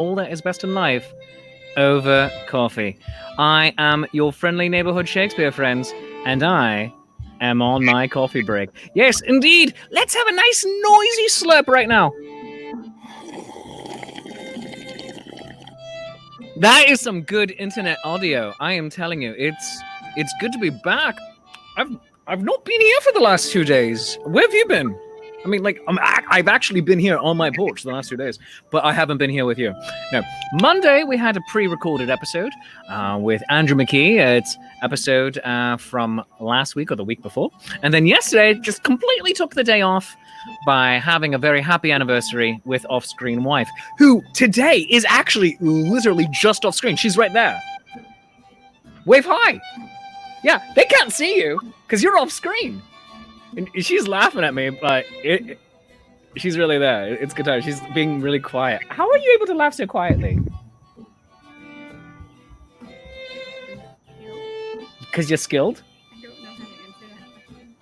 all that is best in life over coffee. I am your friendly neighborhood Shakespeare friends, and I am on my coffee break. Yes, indeed. Let's have a nice noisy slurp right now. That is some good internet audio. I am telling you, it's good to be back. I've not been here for the last 2 days. Where have you been? I mean, like, I've actually been here on my porch the last 2 days, but I haven't been here with you. No, Monday we had a pre-recorded episode with Andrew McKee. It's episode from last week or the week before. And then yesterday, just completely took the day off by having a very happy anniversary with off-screen wife, who today is actually literally just off-screen. She's right there. Wave hi. Yeah, they can't see you because you're off-screen. And she's laughing at me, but she's really there. It's good time. She's being really quiet. How are you able to laugh so quietly? Because you're skilled? I don't know how to answer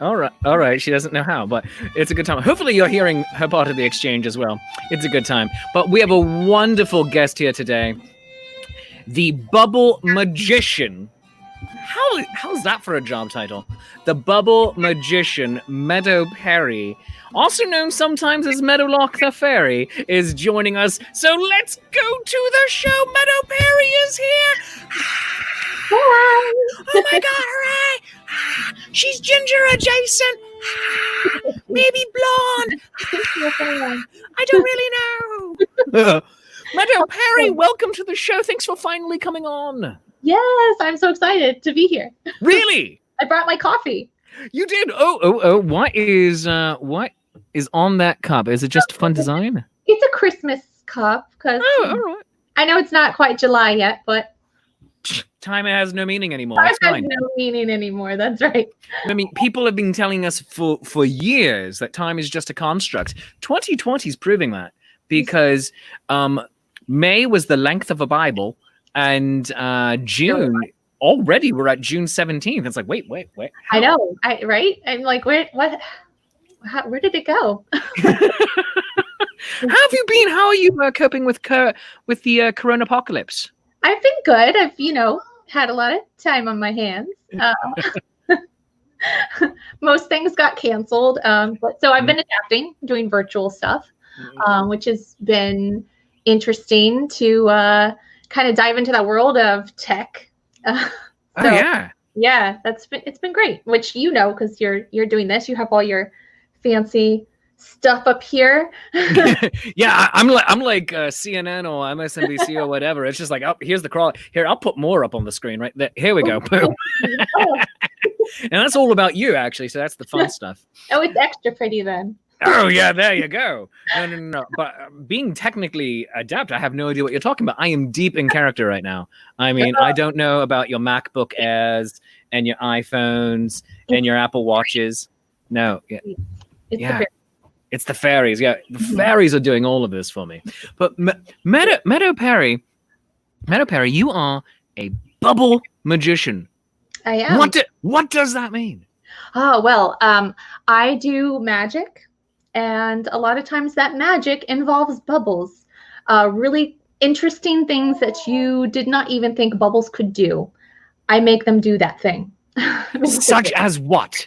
that. All right. She doesn't know how, but it's a good time. Hopefully you're hearing her part of the exchange as well. It's a good time. But we have a wonderful guest here today. The Bubble Magician. How's that for a job title? The Bubble Magician Meadow Perry, also known sometimes as Meadowlark the Faerie, is joining us. So let's go to the show. Meadow Perry is here. Hi. Oh my God, hooray! She's ginger adjacent. Maybe blonde. I don't really know. Meadow Perry, welcome to the show. Thanks for finally coming on. Yes, I'm so excited to be here. Really? I brought my coffee. You did? Oh! What is on that cup? Is it just fun design? It's a Christmas cup because all right. I know it's not quite July yet, but Time has no meaning anymore. it It's has fine. no meaning anymore. That's right. I mean, people have been telling us for years that time is just a construct. 2020 is proving that because May was the length of a Bible, and June already we're at June 17th. It's like wait. I know. Right? I'm like, where did it go? How have you been? How are you coping with the corona apocalypse? I've been good. I've had a lot of time on my hands. Most things got canceled, but so I've been adapting, doing virtual stuff, which has been interesting to kind of dive into that world of tech. Yeah, it's been great. Which because you're doing this, you have all your fancy stuff up here. Yeah, I'm like CNN or MSNBC or whatever. It's just like, oh, here's the crawl. Here, I'll put more up on the screen right there. Here we go. Boom. And that's all about you, actually. So that's the fun stuff. Oh, it's extra pretty then. Oh yeah, there you go. No. But being technically adept, I have no idea what you're talking about. I am deep in character right now. I mean, I don't know about your MacBook Airs and your iPhones and your Apple Watches. No, it's the fairies. Yeah, the fairies are doing all of this for me. But Meadow Perry, you are a bubble magician. I am. What does that mean? Oh, well, I do magic. And a lot of times that magic involves bubbles. Really interesting things that you did not even think bubbles could do. I make them do that thing. Such as what?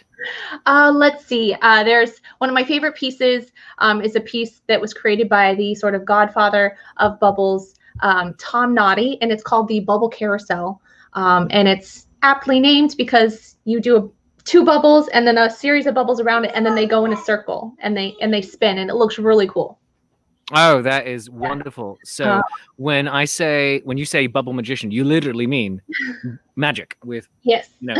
Let's see. There's one of my favorite pieces is a piece that was created by the sort of godfather of bubbles, Tom Noddy, and it's called the Bubble Carousel. And it's aptly named because you do two bubbles and then a series of bubbles around it, and then they go in a circle and they spin, and it looks really cool. Oh, that is wonderful. So when you say bubble magician, you literally mean magic with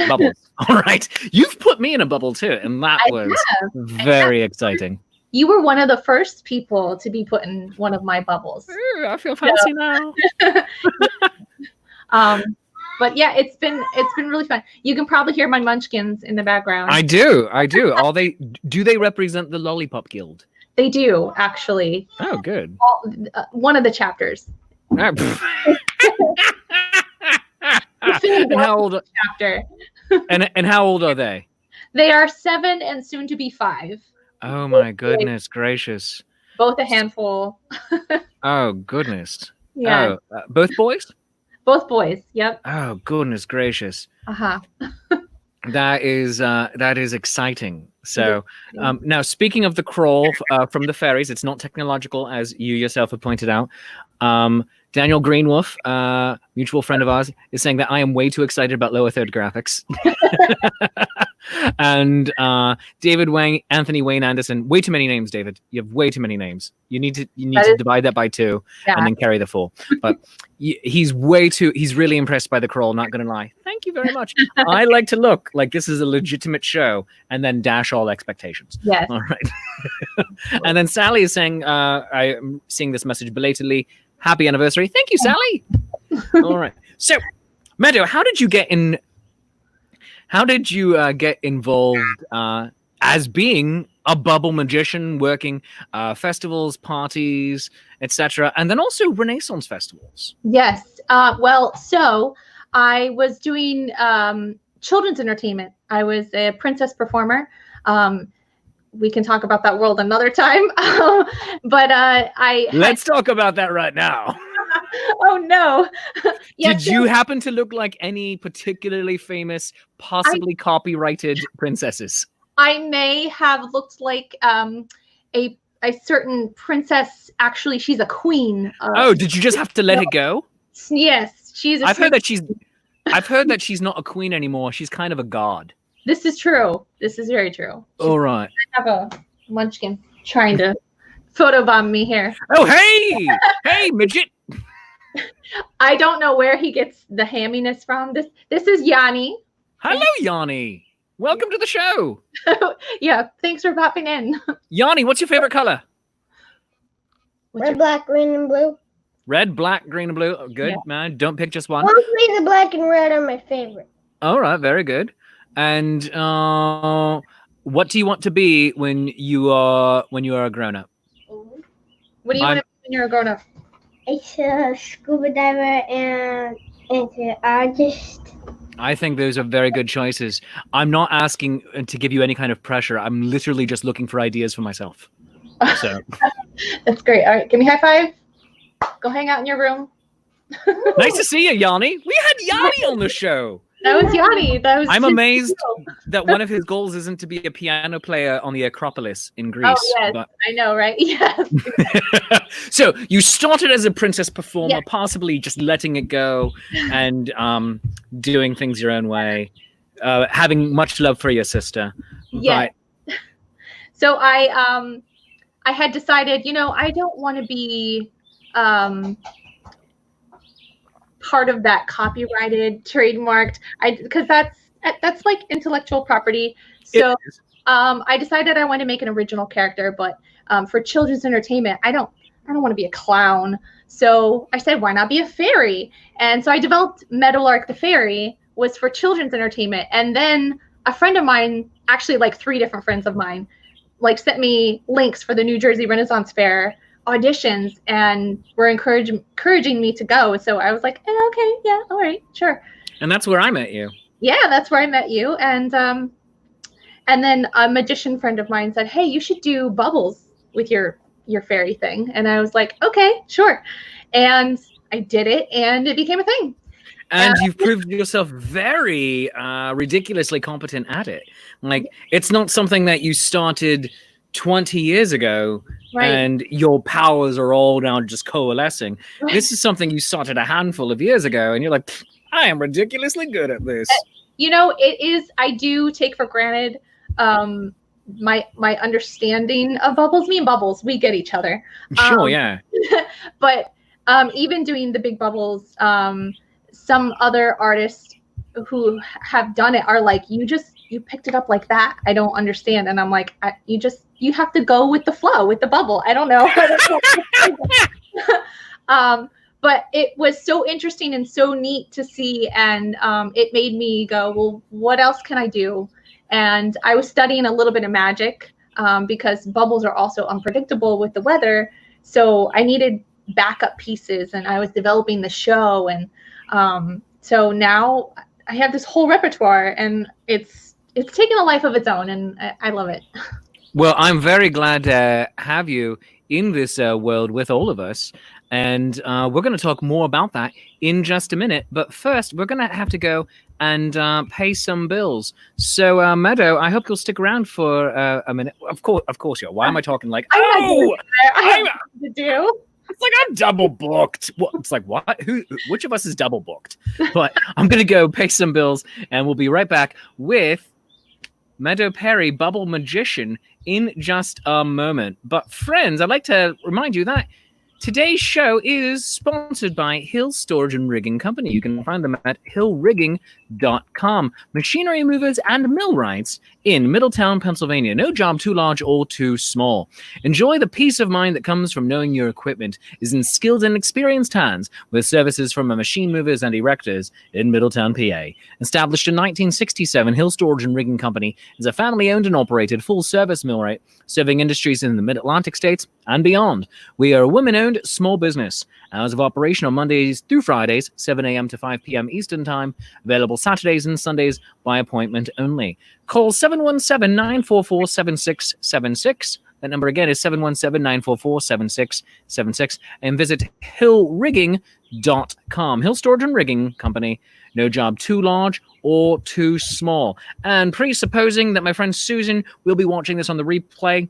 bubbles. All right. You've put me in a bubble too, and that was very exciting. You were one of the first people to be put in one of my bubbles. Ooh, I feel fancy now. But yeah, it's been really fun. You can probably hear my munchkins in the background. I do. Do they represent the Lollipop Guild? They do, actually. Oh, good. One of the chapters. And how old? Chapter. and how old are they? They are 7 and soon to be 5. Oh my goodness gracious! Both a handful. Oh goodness. Yeah. Both boys? Both boys. Yep. Oh, goodness gracious. Uh-huh. That is exciting. So Yeah. now, speaking of the crawl from the fairies, it's not technological, as you yourself have pointed out. Daniel Greenwolf, mutual friend of ours, is saying that I am way too excited about lower third graphics. And Anthony Wayne Anderson, way too many names, David. You have way too many names. You need to divide that by 2 and then carry the 4. But he's really impressed by the crawl, not gonna lie. Thank you very much. I like to look like this is a legitimate show and then dash all expectations. Yes. All right. And then Sally is saying, I am seeing this message belatedly. Happy anniversary. Thank you, Sally. All right. So, Meadow, how did you get involved as being a bubble magician, working festivals, parties, etc., and then also Renaissance festivals? Yes. Well, so I was doing children's entertainment. I was a princess performer. We can talk about that world another time. But let's talk about that right now. Oh no. Did you happen to look like any particularly famous, possibly copyrighted princesses? I may have looked like a certain princess. Actually, she's a queen. Did you just have to let it go? Yes, she's. I've heard that she's not a queen anymore. She's kind of a god. This is true. This is very true. All right. I have a munchkin trying to photobomb me here. Oh, hey, midget. I don't know where he gets the hamminess from. This is Yanni. Hello, Yanni. Welcome to the show. Yeah, thanks for popping in. Yanni, what's your favorite color? Red, black, green, and blue. Red, black, green, and blue. Oh, good, man. Don't pick just one. Mostly the black and red are my favorite. All right, very good. And what do you want to be when you are a grown up? What do you want to be when you're a grown up? It's a scuba diver and an artist. I think those are very good choices. I'm not asking to give you any kind of pressure. I'm literally just looking for ideas for myself. So that's great. All right, give me a high five. Go hang out in your room. Nice to see you, Yanni. We had Yanni on the show. That was Yanni. I'm amazed that one of his goals isn't to be a piano player on the Acropolis in Greece. Oh, yes. But... I know, right? Yes. So you started as a princess performer, possibly just letting it go and doing things your own way, having much love for your sister. Yeah. But... So I had decided, I don't want to be part of that copyrighted, trademarked, because that's like intellectual property. So I decided I want to make an original character, but for children's entertainment, I don't want to be a clown. So I said, why not be a fairy? And so I developed Meadowlark the Faerie, was for children's entertainment. And then a friend of mine, actually like 3 different friends of mine, like sent me links for the New Jersey Renaissance Fair auditions and were encouraging me to go. So I was like, okay, yeah, all right, sure. And that's where I met you. Yeah, that's where I met you. And then a magician friend of mine said, hey, you should do bubbles with your fairy thing. And I was like, okay, sure. And I did it and it became a thing. And you've proved yourself very ridiculously competent at it. Like, it's not something that you started 20 years ago, right, and your powers are all now just coalescing. Right. This is something you started a handful of years ago, and you're like, I am ridiculously good at this. It is. I do take for granted my understanding of bubbles. Me and Bubbles, we get each other. Sure, yeah. But even doing the big bubbles, some other artists who have done it are like, you picked it up like that. I don't understand. And I'm like, you have to go with the flow, with the bubble. I don't know. But it was so interesting and so neat to see. And it made me go, well, what else can I do? And I was studying a little bit of magic because bubbles are also unpredictable with the weather. So I needed backup pieces, and I was developing the show. And so now I have this whole repertoire, and it's taken a life of its own, and I love it. Well, I'm very glad to have you in this world with all of us. And we're going to talk more about that in just a minute. But first, we're going to have to go and pay some bills. So, Meadow, I hope you'll stick around for a minute. Of course you are. Why am I talking like, I have to do. It's like I'm double booked. What? It's like, what? Which of us is double booked? But I'm going to go pay some bills, and we'll be right back with Meadow Perry, Bubble Magician, in just a moment. But friends, I'd like to remind you that today's show is sponsored by Hill Storage and Rigging Company. You can find them at hillrigging.com. Machinery movers and millwrights in Middletown, Pennsylvania. No job too large or too small. Enjoy the peace of mind that comes from knowing your equipment is in skilled and experienced hands with services from machine movers and erectors in Middletown, PA. Established in 1967, Hill Storage and Rigging Company is a family-owned and operated full-service millwright serving industries in the Mid-Atlantic states and beyond. We are a women-owned small business. Hours of operation on Mondays through Fridays, 7 a.m. to 5 p.m. Eastern Time. Available Saturdays and Sundays by appointment only. Call 717-944-7676. That number again is 717-944-7676. And visit hillrigging.com. Hill Storage and Rigging Company. No job too large or too small. And presupposing that my friend Susan will be watching this on the replay,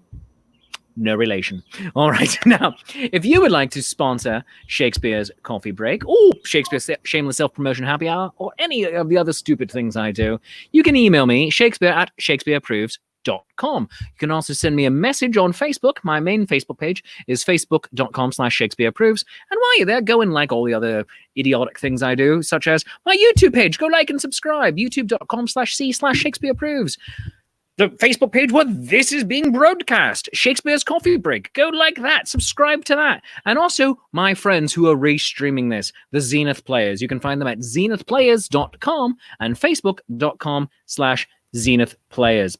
no relation. All right. Now, if you would like to sponsor Shakespeare's Coffee Break or Shakespeare's Shameless Self-Promotion Happy Hour or any of the other stupid things I do, you can email me, shakespeare@shakespeareapproves.com. You can also send me a message on Facebook. My main Facebook page is facebook.com/shakespeareapproves. And while you're there, go and like all the other idiotic things I do, such as my YouTube page. Go like and subscribe. youtube.com/c/shakespeareapproves. The Facebook page where this is being broadcast, Shakespeare's Coffee Break. Go like that, subscribe to that. And also, my friends who are restreaming this, the Zenith Players. You can find them at zenithplayers.com and facebook.com/Zenith Players.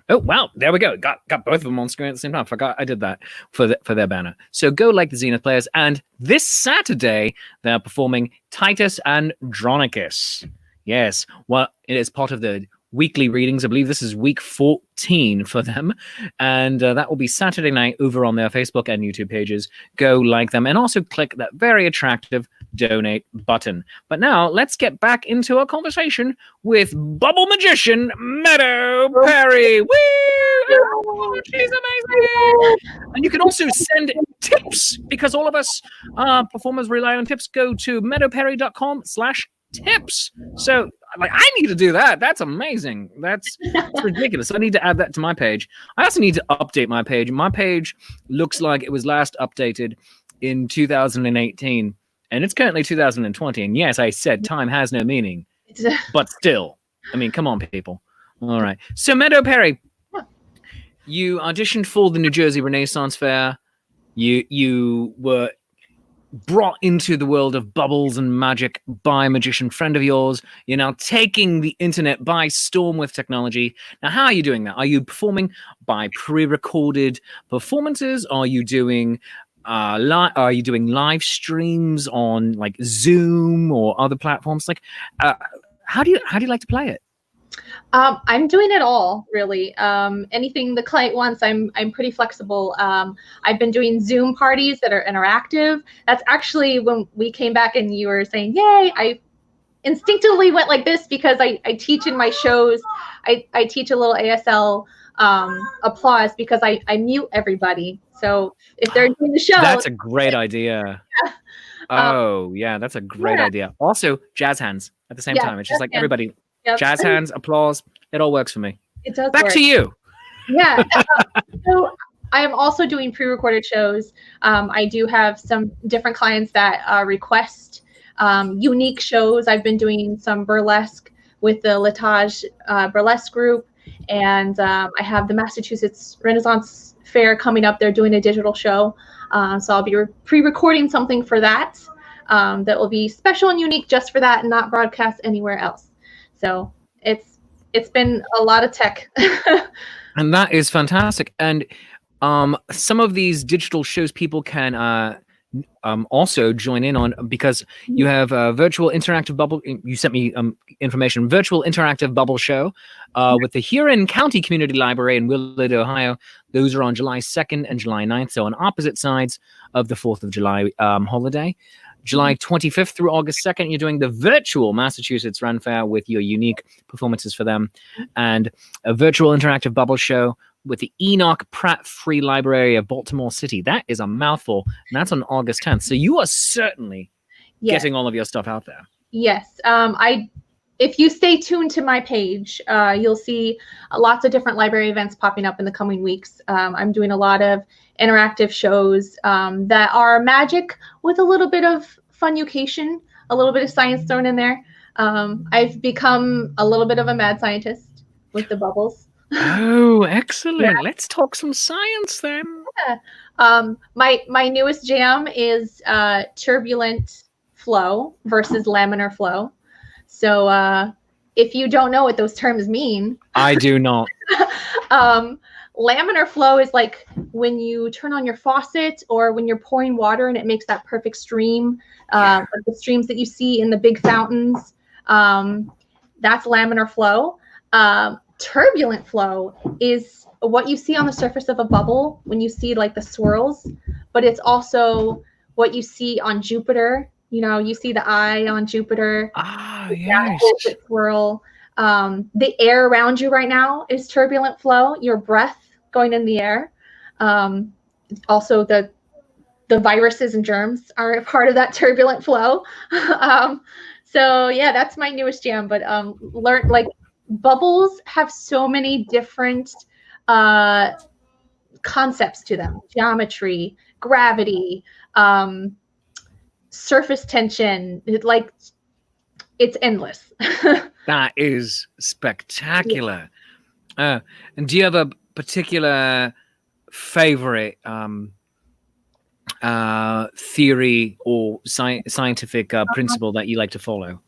Oh, wow, there we go. Got both of them on screen at the same time. Forgot I did that for their banner. So go like the Zenith Players. And this Saturday, they're performing Titus and Andronicus. Yes, well, it is part of the weekly readings. I believe this is week 14 for them. And that will be Saturday night over on their Facebook and YouTube pages. Go like them and also click that very attractive donate button. But now let's get back into our conversation with Bubble Magician Meadow Perry. Woo! Oh, she's amazing. And you can also send tips because all of us performers rely on tips. Go to meadowperry.com/tips. So like, I need to do that. That's amazing. That's ridiculous. I need to add that to my page. I also need to update my page. My page looks like it was last updated in 2018, and it's currently 2020. And yes, I said time has no meaning, but still, I mean, come on, people. All right. So Meadow Perry, you auditioned for the New Jersey Renaissance Fair. You were brought into the world of bubbles and magic by a magician friend of yours. You're now taking the internet by storm with technology. Now, how are you doing that? Are you performing by pre-recorded performances? Are you doing live streams on like Zoom or other platforms? Like, how do you like to play it? I'm doing it all, really. Anything the client wants, I'm pretty flexible. I've been doing Zoom parties that are interactive. That's actually when we came back and you were saying, yay, I instinctively went like this because I teach in my shows. I teach a little ASL applause because I mute everybody. So if they're doing the show. That's a great idea. Yeah. That's a great idea. Also, jazz hands at the same time. It's just like everybody. Yep. Jazz hands, applause. It all works for me. It does. Back to you. Yeah. So I am also doing pre-recorded shows. I do have some different clients that request unique shows. I've been doing some burlesque with the Latage burlesque group, and I have the Massachusetts Renaissance Fair coming up. They're doing a digital show, so I'll be pre-recording something for that that will be special and unique just for that, and not broadcast anywhere else. So it's been a lot of tech. And that is fantastic. And some of these digital shows people can also join in on, because you have a virtual interactive bubble. You sent me information. Virtual interactive bubble show with the Huron County Community Library in Willard, Ohio. Those are on July 2nd and July 9th, so on opposite sides of the 4th of July holiday. July 25th through August 2nd, you're doing the virtual Massachusetts Run Fair with your unique performances for them, and a virtual interactive bubble show with the Enoch Pratt Free Library of Baltimore City. That is a mouthful, and that's on August 10th. So you are certainly getting all of your stuff out there. Yes. If you stay tuned to my page, you'll see lots of different library events popping up in the coming weeks. I'm doing a lot of interactive shows that are magic with a little bit of fun-ucation, a little bit of science thrown in there. I've become a little bit of a mad scientist with the bubbles. Oh, excellent. Yeah. Let's talk some science then. Yeah. My newest jam is turbulent flow versus laminar flow. So if you don't know what those terms mean. I do not. Laminar flow is like when you turn on your faucet or when you're pouring water and it makes that perfect stream, like the streams that you see in the big fountains. That's laminar flow. Turbulent flow is what you see on the surface of a bubble when you see like the swirls, but it's also what you see on Jupiter. You know, you see the eye on Jupiter. Ah, yes. That swirl. The air around you right now is turbulent flow. Your breath going in the air. Also, the viruses and germs are a part of that turbulent flow. So yeah, that's my newest jam. But learn, like, bubbles have so many different concepts to them: geometry, gravity, surface tension. It's endless. That is spectacular. And do you have a particular favorite theory or scientific principle that you like to follow?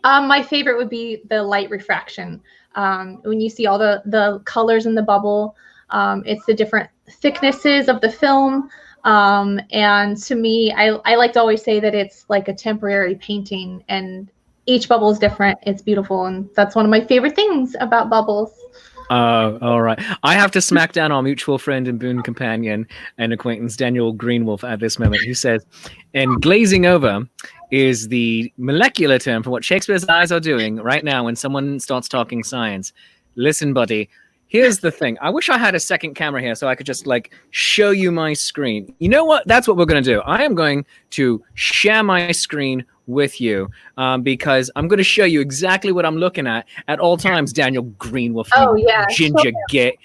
My favorite would be the light refraction. When you see all the colors in the bubble, it's the different thicknesses of the film. And to me, I like to always say that it's like a temporary painting, and each bubble is different. It's beautiful, and that's one of my favorite things about bubbles. All right. I have to smack down our mutual friend and boon companion and acquaintance, Daniel Greenwolf, at this moment, who says, and glazing over is the molecular term for what Shakespeare's eyes are doing right now when someone starts talking science. Listen, buddy, here's the thing. I wish I had a second camera here so I could just like show you my screen. You know what? That's what we're going to do. I am going to share my screen with you because I'm going to show you exactly what I'm looking at all times, Daniel Greenwolf. Oh, yeah. Ginger git.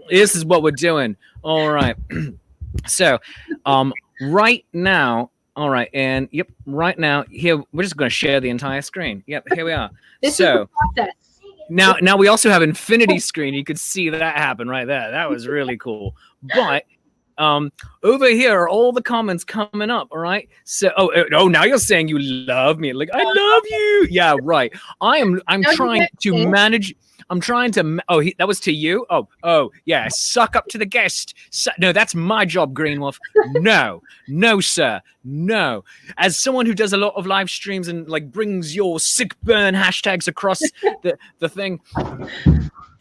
This is what we're doing. All right. So right now, all right. And yep, right now here, we're just going to share the entire screen. Yep. Here we are. This is the process. Now we also have infinity screen. You could see that happen right there. That was really cool. But over here are all the comments coming up. All right. So now you're saying you love me. Like, I love you. Yeah, right. I'm trying to manage. I'm trying to. That was to you. Oh, yeah. Suck up to the guest. No, that's my job, Greenwolf. No, sir. No. As someone who does a lot of live streams and like brings your sick burn hashtags across the thing.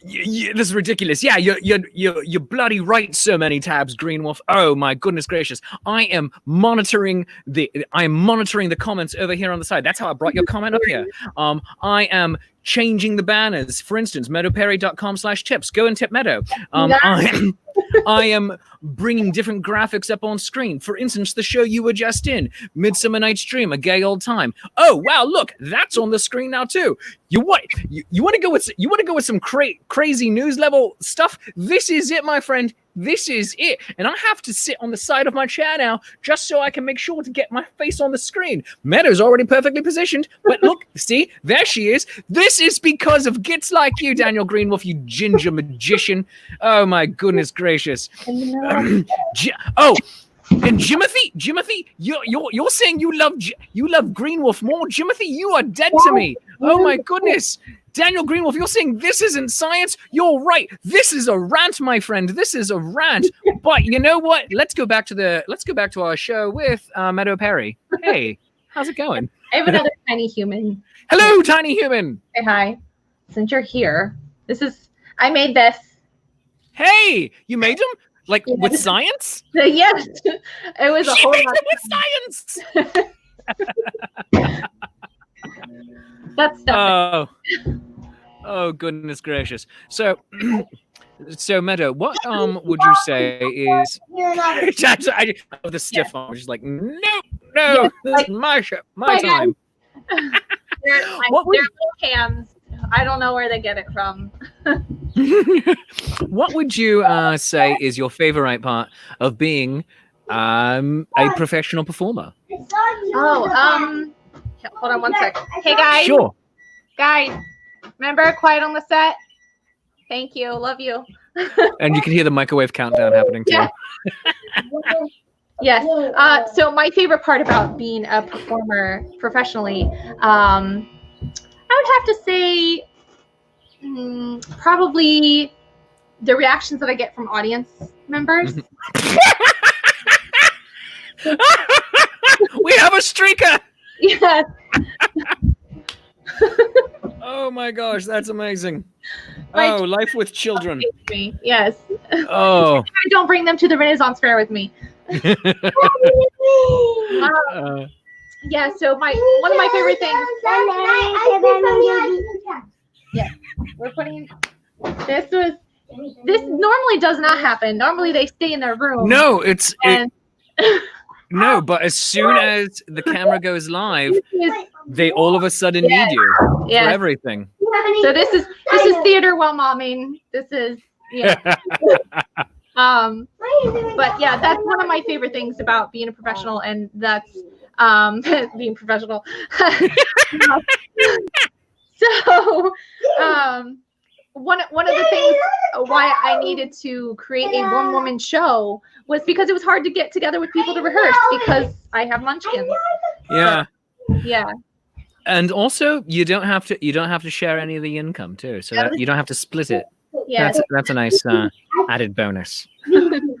This is ridiculous. Yeah, you're bloody right. So many tabs, Greenwolf. Oh my goodness gracious! I am monitoring the comments over here on the side. That's how I brought your comment up here. I am changing the banners. For instance, meadowperry.com/tips. Go and tip Meadow. I am bringing different graphics up on screen. For instance, the show you were just in, Midsummer Night's Dream, A Gay Old Time. Oh wow, look, that's on the screen now too. You want to go with some crazy news level stuff? This is it, my friend. This is it. And I have to sit on the side of my chair now just so I can make sure to get my face on the screen. Meadow's already perfectly positioned, but look, see, there she is. This is because of gits like you, Daniel Greenwolf, you ginger magician. Oh my goodness gracious. And Jimothy, you're saying you love Greenwolf more? Jimothy, you are dead to me. Oh my goodness. Daniel Greenwolf, you're saying this isn't science? You're right. This is a rant, my friend. This is a rant. But you know what? Let's go back to our show with Meadow Perry. Hey, how's it going? I have another tiny human. Hello, tiny human. Say hi. Since you're here, I made this. Hey, you made them? Like Yeah. with science? Yes, it was a She whole made lot. them with science. That's stuff. Oh, goodness gracious. So, Meadow, what would you say is? I love the stiff arm. She's like, no, Yeah, this is my show, my my time. They're What would- little hands. I don't know where they get it from. What would you say is your favorite part of being a professional performer? Oh, hold on one sec. Hey guys, Sure. guys, remember quiet on the set? Thank you, love you. And you can hear the microwave countdown happening too. Yeah. Yes. So my favorite part about being a performer professionally, I would have to say probably the reactions that I get from audience members. We have a streaker. Yes. Oh my gosh, that's amazing. My Oh, life with children. Yes. Oh. I don't bring them to the Renaissance Fair with me. Yeah, so one of my favorite things. Yeah, we're putting this normally does not happen. Normally they stay in their room. No, And but as soon as the camera goes live, they all of a sudden Yeah. need you for yeah. everything. So this is theater while momming. This is but yeah, that's one of my favorite things about being a professional, and that's being professional. So one of the things why I needed to create a one-woman show was because it was hard to get together with people to rehearse because I have munchkins. Yeah. Yeah. And also, you don't have to share any of the income too, so that you don't have to split it. Yeah. That's a nice added bonus.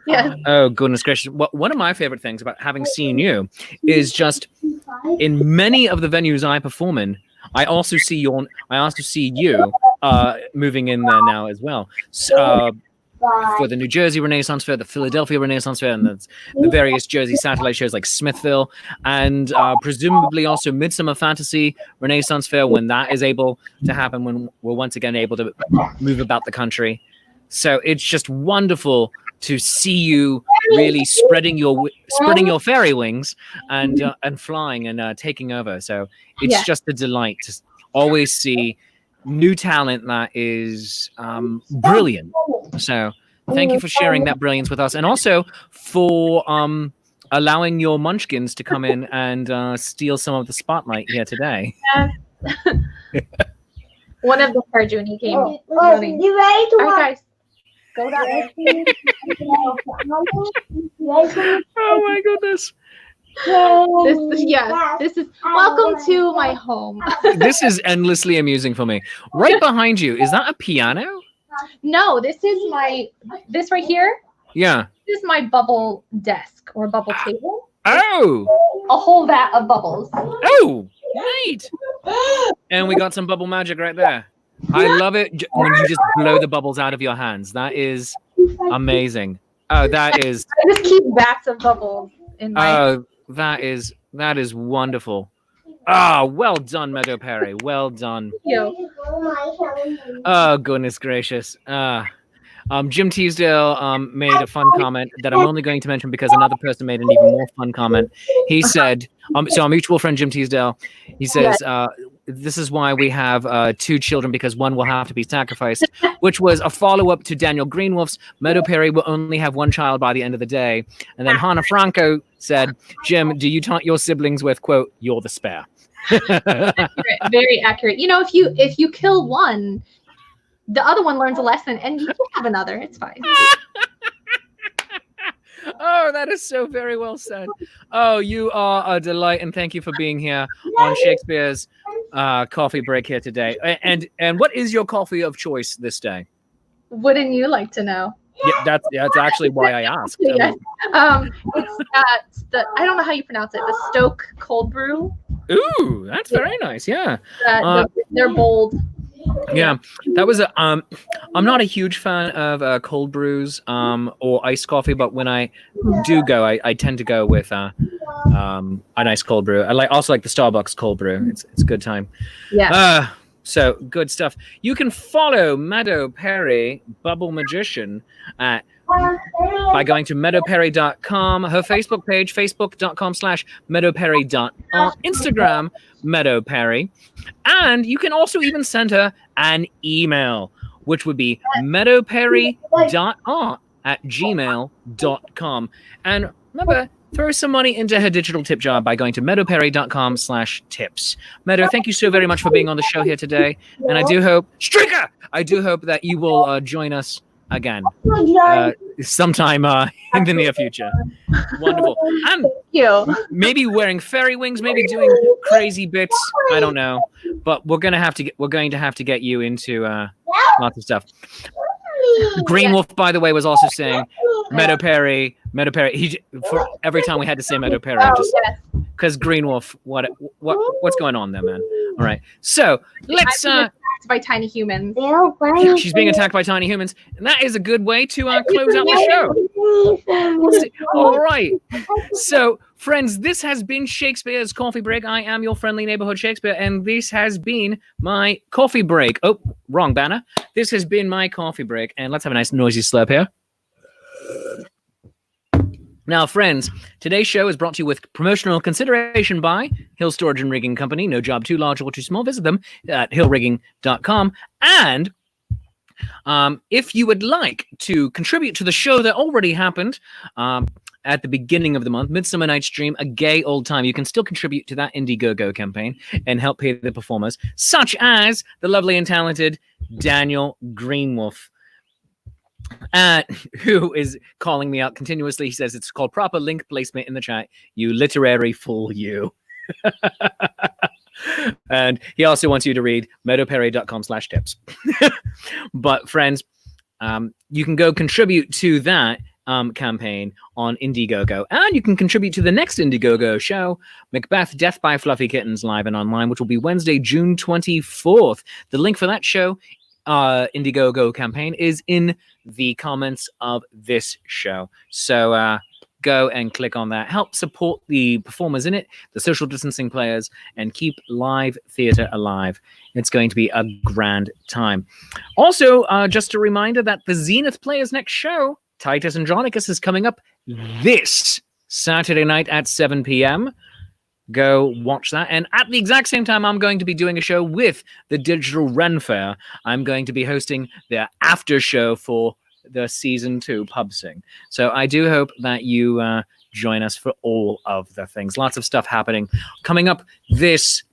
Yeah. Oh goodness gracious! One of my favorite things about having seen you is just in many of the venues I perform in, I also see you moving in there now as well. So, for the New Jersey Renaissance Fair, the Philadelphia Renaissance Fair, and the various Jersey satellite shows like Smithville, and presumably also Midsummer Fantasy Renaissance Fair when that is able to happen, when we're once again able to move about the country. So it's just wonderful to see you really spreading your fairy wings and flying and taking over. So it's just a delight to always see new talent that is brilliant. So thank you for sharing that brilliance with us, and also for allowing your munchkins to come in and steal some of the spotlight here today. One of the Arjuni came. You ready to All watch? right, guys, go down there. Oh my goodness. This is welcome to my home. This is endlessly amusing for me. Right behind you, is that a piano? No, this right here. Yeah. This is my bubble desk or bubble table. Oh. A whole vat of bubbles. Oh. Right. And we got some bubble magic right there. I love it when you just blow the bubbles out of your hands. That is amazing. Oh, that is. I just keep vats of bubbles in my. Oh, that is wonderful. Ah, well done, Meadow Perry. Well done. Thank you. Oh, goodness gracious. Jim Teasdale made a fun comment that I'm only going to mention because another person made an even more fun comment. He said, so our mutual friend Jim Teasdale, he says, this is why we have 2 children, because one will have to be sacrificed, which was a follow-up to Daniel Greenwolf's Meadow Perry will only have 1 child by the end of the day. And then Hannah Franco said, Jim, do you taunt your siblings with, quote, you're the spare? Very accurate. You know, if you kill one, the other one learns a lesson, and you can have another. It's fine. Oh, that is so very well said. Oh, you are a delight, and thank you for being here on Shakespeare's coffee break here today. And what is your coffee of choice this day? Wouldn't you like to know? Yeah, that's actually why I asked. Yes. It's I don't know how you pronounce it. The Stoke Cold Brew. Ooh, that's very nice. Yeah. They're bold. Yeah, that was a I'm not a huge fan of cold brews or iced coffee, but when I do go, I tend to go with a nice cold brew. I also like the Starbucks cold brew. It's a good time. Yeah. So good stuff. You can follow Meadow Perry, Bubble Magician, by going to meadowperry.com, her Facebook page, facebook.com/meadowperry.art, Instagram, Meadow Perry. And you can also even send her an email, which would be meadowperry.art@gmail.com. And remember, throw some money into her digital tip jar by going to meadowperry.com/tips. Meadow, thank you so very much for being on the show here today. And I do hope that you will join us again sometime in the near future. Wonderful. And maybe wearing fairy wings, maybe doing crazy bits. I don't know, but we're going to have to get you into lots of stuff. Green Wolf, by the way, was also saying Meadow Perry. For every time we had to say Meadow Perry, just because Green Wolf, what's going on there, man? All right, so let's. By tiny humans. She's being attacked by tiny humans, and that is a good way to close out the show. All right. So, friends, this has been Shakespeare's Coffee Break. I am your friendly neighborhood Shakespeare, and this has been my coffee break. Oh, wrong banner. This has been my coffee break, and let's have a nice noisy slurp here. Now, friends, today's show is brought to you with promotional consideration by Hill Storage and Rigging Company. No job too large or too small. Visit them at hillrigging.com. And if you would like to contribute to the show that already happened at the beginning of the month, Midsummer Night's Dream, A Gay Old Time, you can still contribute to that Indiegogo campaign and help pay the performers, such as the lovely and talented Daniel Greenwolf, who is calling me out continuously. He says it's called proper link placement in the chat. You literary fool, you. And he also wants you to read meadowperry.com/tips. But friends, you can go contribute to that campaign on Indiegogo, and you can contribute to the next Indiegogo show, Macbeth, Death by Fluffy Kittens, live and online, which will be Wednesday, June 24th. The link for that show, Indiegogo campaign, is in the comments of this show. So go and click on that. Help support the performers in it, the social distancing players, and keep live theater alive. It's going to be a grand time. Also, just a reminder that the Zenith Players' next show, Titus Andronicus, is coming up this Saturday night at 7 p.m. Go watch that. And at the exact same time, I'm going to be doing a show with the Digital Ren Fair. I'm going to be hosting their after show for the season 2 pub sing. So I do hope that you join us for all of the things. Lots of stuff happening. Coming up this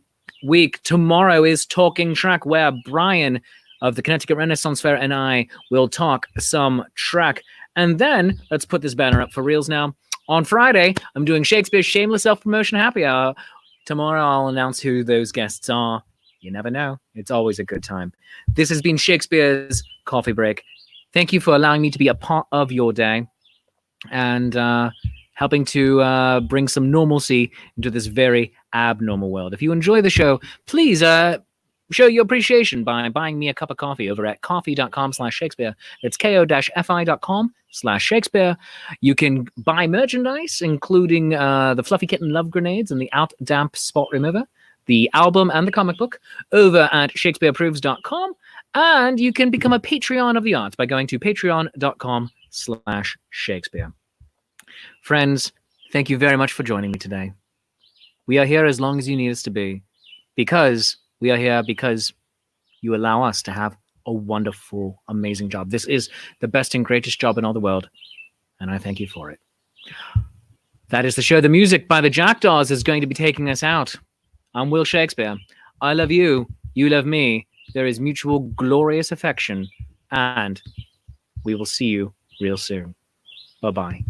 week, tomorrow is Talking Track, where Brian of the Connecticut Renaissance Fair and I will talk some track. And then, let's put this banner up for reals now. On Friday, I'm doing Shakespeare's Shameless Self-Promotion Happy Hour. Tomorrow, I'll announce who those guests are. You never know. It's always a good time. This has been Shakespeare's Coffee Break. Thank you for allowing me to be a part of your day and helping to bring some normalcy into this very abnormal world. If you enjoy the show, please show your appreciation by buying me a cup of coffee over at coffee.com/Shakespeare. It's ko-fi.com/Shakespeare. You can buy merchandise, including the Fluffy Kitten Love Grenades and the Out Damp Spot Remover, the album and the comic book over at shakespeareproves.com. And you can become a Patreon of the arts by going to patreon.com/Shakespeare. Friends, thank you very much for joining me today. We are here as long as you need us to be, because we are here because you allow us to have a wonderful, amazing job. This is the best and greatest job in all the world, and I thank you for it. That is the show. The music by the Jackdaws is going to be taking us out. I'm Will Shakespeare. I love you. You love me. There is mutual glorious affection, and we will see you real soon. Bye-bye.